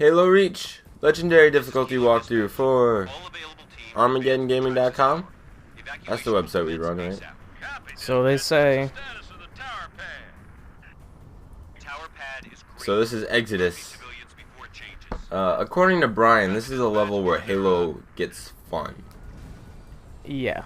Halo Reach, legendary difficulty walkthrough for Armageddon That's the website we run, right? So they say. So this is Exodus. According to Brian, this is a level where Halo gets fun. Yeah.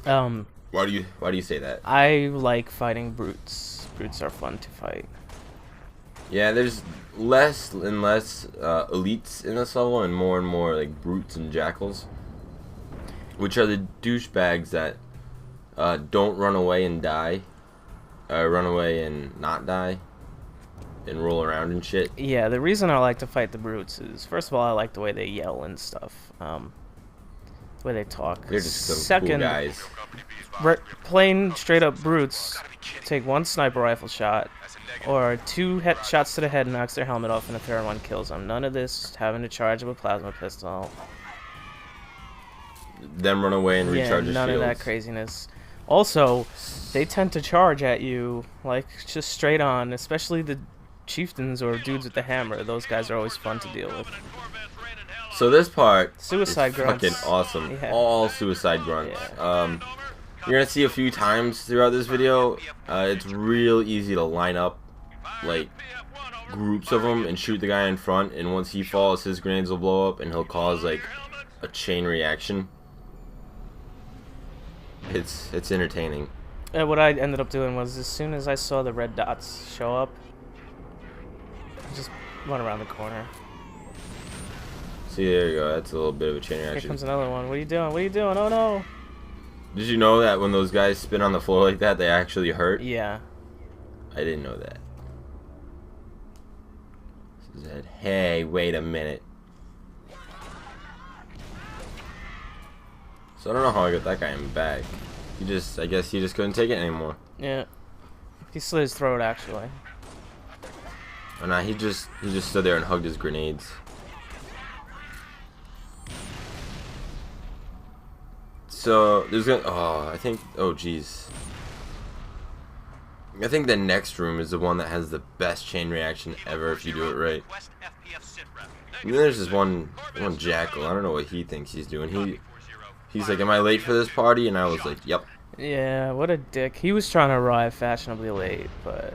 Why do you say that? I like fighting brutes. Brutes are fun to fight. Yeah, there's less and less elites in this level, and more like brutes and jackals, which are the douchebags that don't run away and die, run away and not die, and roll around and shit. Yeah, the reason I like to fight the brutes is, first of all, I like the way they yell and stuff. The way they talk. They're just some cool guys. Plain straight up brutes take one sniper rifle shot, or two shots to the head knocks their helmet off, and a third one kills them. None of this having to charge of a plasma pistol. Them run away and recharge their none shields. of that craziness. Also, they tend to charge at you like just straight on, especially the chieftains or dudes with the hammer. Those guys are always fun to deal with. So this part Suicide is grunts. fucking awesome. Yeah. All suicide grunts. Yeah. You're gonna see a few times throughout this video. It's real easy to line up like groups of them and shoot the guy in front, and once he falls, his grenades will blow up and he'll cause like a chain reaction. It's entertaining. What I ended up doing was, as soon as I saw the red dots show up, I just went around the corner. See, there you go. That's a little bit of a chain reaction. Here comes another one. What are you doing? What are you doing? Oh no! Did you know that when those guys spin on the floor like that, they actually hurt? Yeah. I didn't know that. Said, hey, wait a minute. So I don't know how I got that guy in the bag. I guess he just couldn't take it anymore. Yeah. He slit his throat, actually. Oh nah, he just stood there and hugged his grenades. So there's gonna oh jeez. I think the next room is the one that has the best chain reaction ever if you do it right. And then there's this one jackal. I don't know what he thinks he's doing. He's like, am I late for this party? And I was like, yep. Yeah, what a dick. He was trying to arrive fashionably late, but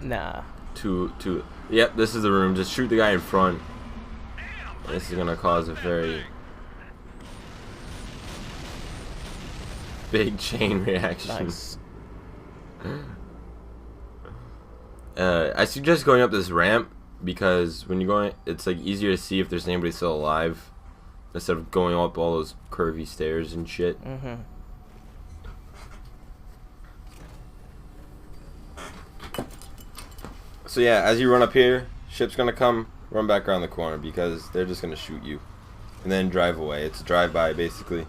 nah. Yep, this is the room. Just shoot the guy in front. This is gonna cause a very big chain reaction. Nice. I suggest going up this ramp because when you're going, it's like easier to see if there's anybody still alive instead of going up all those curvy stairs and shit. Mm-hmm. So yeah, as you run up here, ship's gonna come, run back around the corner because they're just gonna shoot you and then drive away. It's a drive-by basically.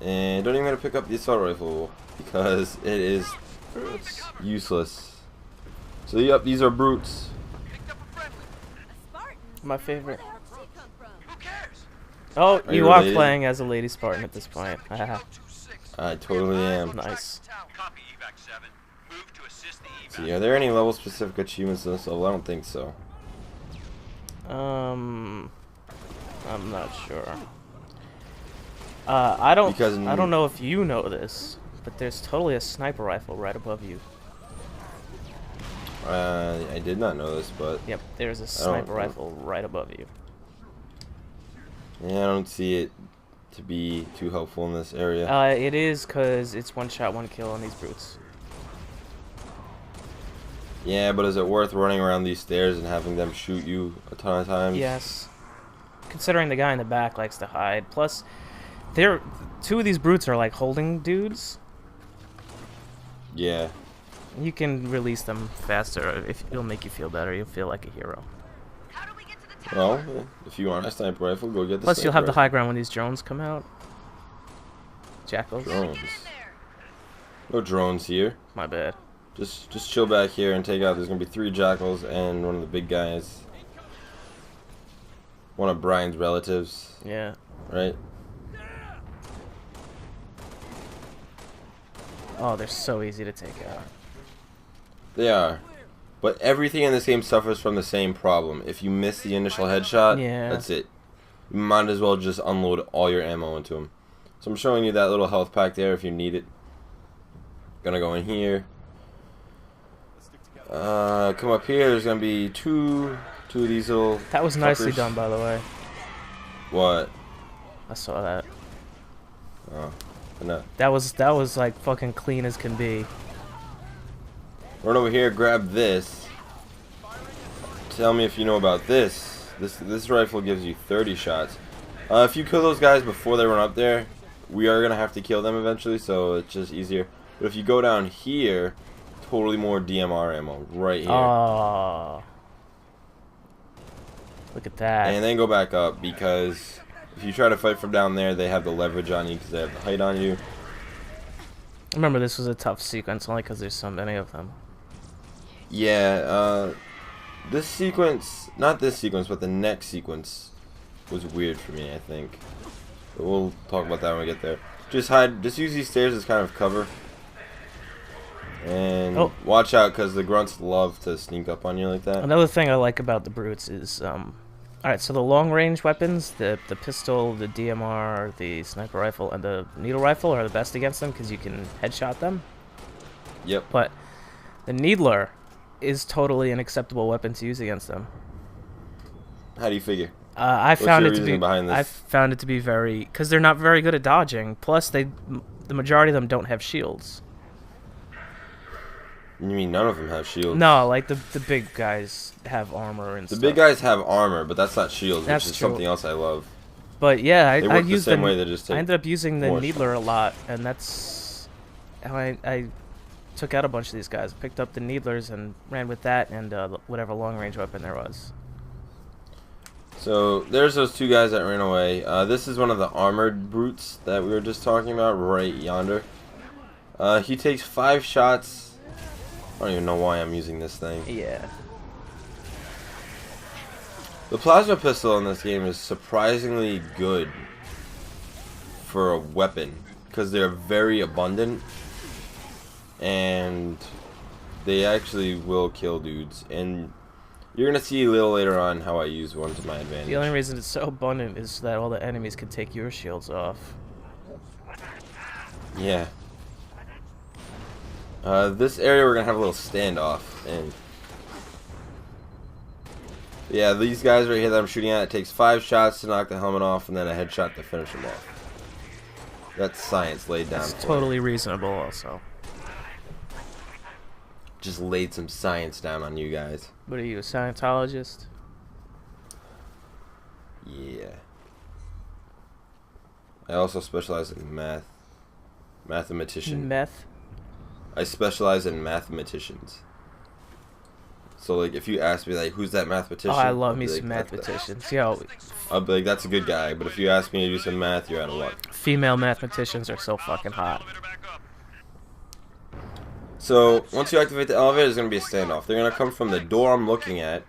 And don't even gotta pick up the assault rifle because it is useless. So yep, these are brutes. My favorite. Oh, Are you you are related? playing as a lady Spartan at this point. I totally am. Nice. See, are there any level specific achievements in this level? I don't think so. I'm not sure. I don't know if you know this, but there's totally a sniper rifle right above you. I did not know this, but Yep, there's a sniper rifle right above you. yeah, I don't see it to be too helpful in this area. It is, because it's one shot, one kill on these brutes. Yeah, but is it worth running around these stairs and having them shoot you a ton of times? Yes. Considering the guy in the back likes to hide. Plus, two of these brutes are like holding dudes. Yeah. You can release them faster. If it'll make you feel better. You'll feel like a hero. Well, if you want a sniper rifle, go get the Plus, you'll have the rifle. high ground when these drones come out. Jackals. Drones. No drones here. My bad. Just chill back here and take out. There's gonna be 3 jackals and one of the big guys. One of Brian's relatives. Yeah. Right? Oh, they're so easy to take out. They are. But everything in this game suffers from the same problem. If you miss the initial headshot, that's it. You might as well just unload all your ammo into them. So I'm showing you that little health pack there if you need it. Gonna go in here. Come up here. There's gonna be two of these little. That was nicely done, by the way. What? I saw that. Oh, no. That was like fucking clean as can be. Run over here, grab this. Tell me if you know about this. This rifle gives you 30 shots. If you kill those guys before they run up there, we are gonna have to kill them eventually, so it's just easier. But if you go down here, totally more DMR ammo right here. Oh, look at that. And then go back up, because if you try to fight from down there, they have the leverage on you because they have the height on you. Remember, this was a tough sequence only because there's so many of them. Yeah, this sequence, not this sequence, but the next sequence was weird for me, I think. But we'll talk about that when we get there. Just use these stairs as kind of cover. And watch out, because the grunts love to sneak up on you like that. Another thing I like about the brutes is, alright, so the long-range weapons, the pistol, the DMR, the sniper rifle, and the needle rifle are the best against them because you can headshot them. Yep. But the needler is totally an acceptable weapon to use against them. How do you figure? I found it to be very, because they're not very good at dodging. Plus, the majority of them don't have shields. You mean none of them have shields? No, like the big guys have armor and stuff. The big guys have armor, but that's not shields, That's which is true. something else I love. But yeah, I used used the same way. They just take I ended up using the more needler a lot, and that's how I took out a bunch of these guys. Picked up the needlers and ran with that and whatever long-range weapon there was. So there's those two guys that ran away. This is one of the armored brutes that we were just talking about, right yonder. He takes 5 shots. I don't even know why I'm using this thing. Yeah. The plasma pistol in this game is surprisingly good for a weapon because they're very abundant and they actually will kill dudes. And you're gonna see a little later on how I use one to my advantage. The only reason it's so abundant is that all the enemies can take your shields off. Yeah. This area we're gonna have a little standoff, and yeah, these guys right here that I'm shooting at, it takes 5 shots to knock the helmet off, and then a headshot to finish them off. That's science laid down. It's totally reasonable, also. Just laid some science down on you guys. What are you, a Scientologist? Yeah. I also specialize in mathematician. Meth? I specialize in mathematicians. So like, if you ask me like, who's that mathematician? Oh, I love me like, some mathematicians. Yo, I'll be like, that's a good guy. But if you ask me to do some math, you're out of luck. female mathematicians are so fucking hot. So once you activate the elevator, there's gonna be a standoff. They're gonna come from the door I'm looking at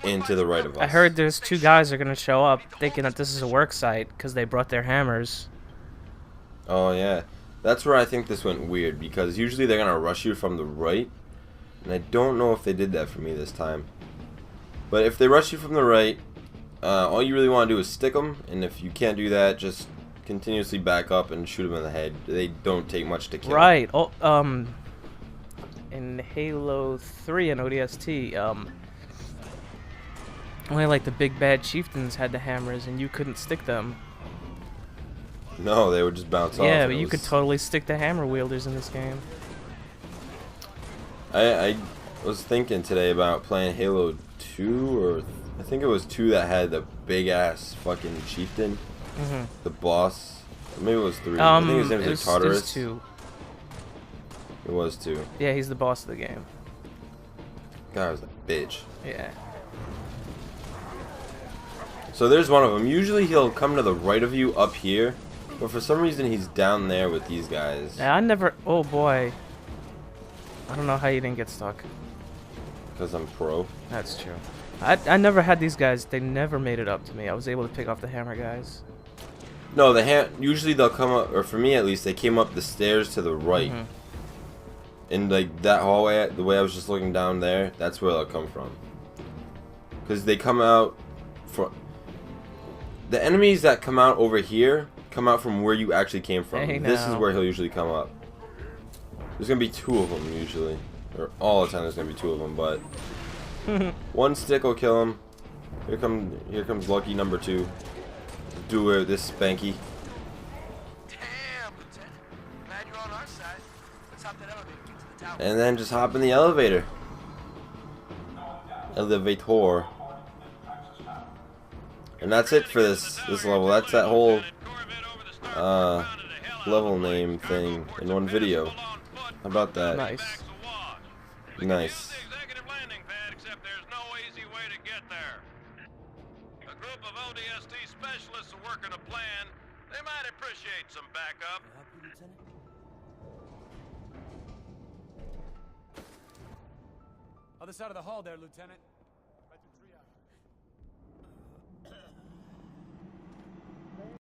into the right of us. I heard there's 2 guys that are gonna show up thinking that this is a work site because they brought their hammers. Oh yeah. That's where I think this went weird, because usually they're going to rush you from the right, and I don't know if they did that for me this time. But if they rush you from the right, all you really want to do is stick them, and if you can't do that, just continuously back up and shoot them in the head. They don't take much to kill. Right. Oh, in Halo 3 and ODST, only like the big bad chieftains had the hammers, and you couldn't stick them. No, they would just bounce off. Yeah, but you could totally stick the hammer wielders in this game. I was thinking today about playing Halo 2, or I think it was 2 that had the big ass fucking chieftain, the boss. Or maybe it was 3. I think his name was like Tartarus. It was 2. It was 2. Yeah, he's the boss of the game. God, was a bitch. Yeah. So there's one of them. Usually he'll come to the right of you up here, but for some reason he's down there with these guys. Yeah, I never. Oh boy. I don't know how you didn't get stuck. Because I'm pro. That's true. I never had these guys. They never made it up to me. I was able to pick off the hammer guys. No, usually they'll come up, or for me at least, they came up the stairs to the right. And like that hallway, the way I was just looking down there, that's where they'll come from. Because they come out from... The enemies that come out over here come out from where you actually came from. Hey, this is now. where he'll usually come up. There's going to be 2 of them usually. Or all the time there's going to be 2 of them, but... one stick will kill him. Here comes lucky number 2. Do it, this Spanky. Damn, Lieutenant. Glad you're on our side. Let's hop that elevator to the tower. And then just hop in the elevator. Elevator. And that's it for this level. That's that whole level name thing in one video. How about that? Nice. Nice. A group of ODST specialists are working a plan. They might appreciate some backup. Can I help you, Lieutenant? Other side of the hall there, Lieutenant.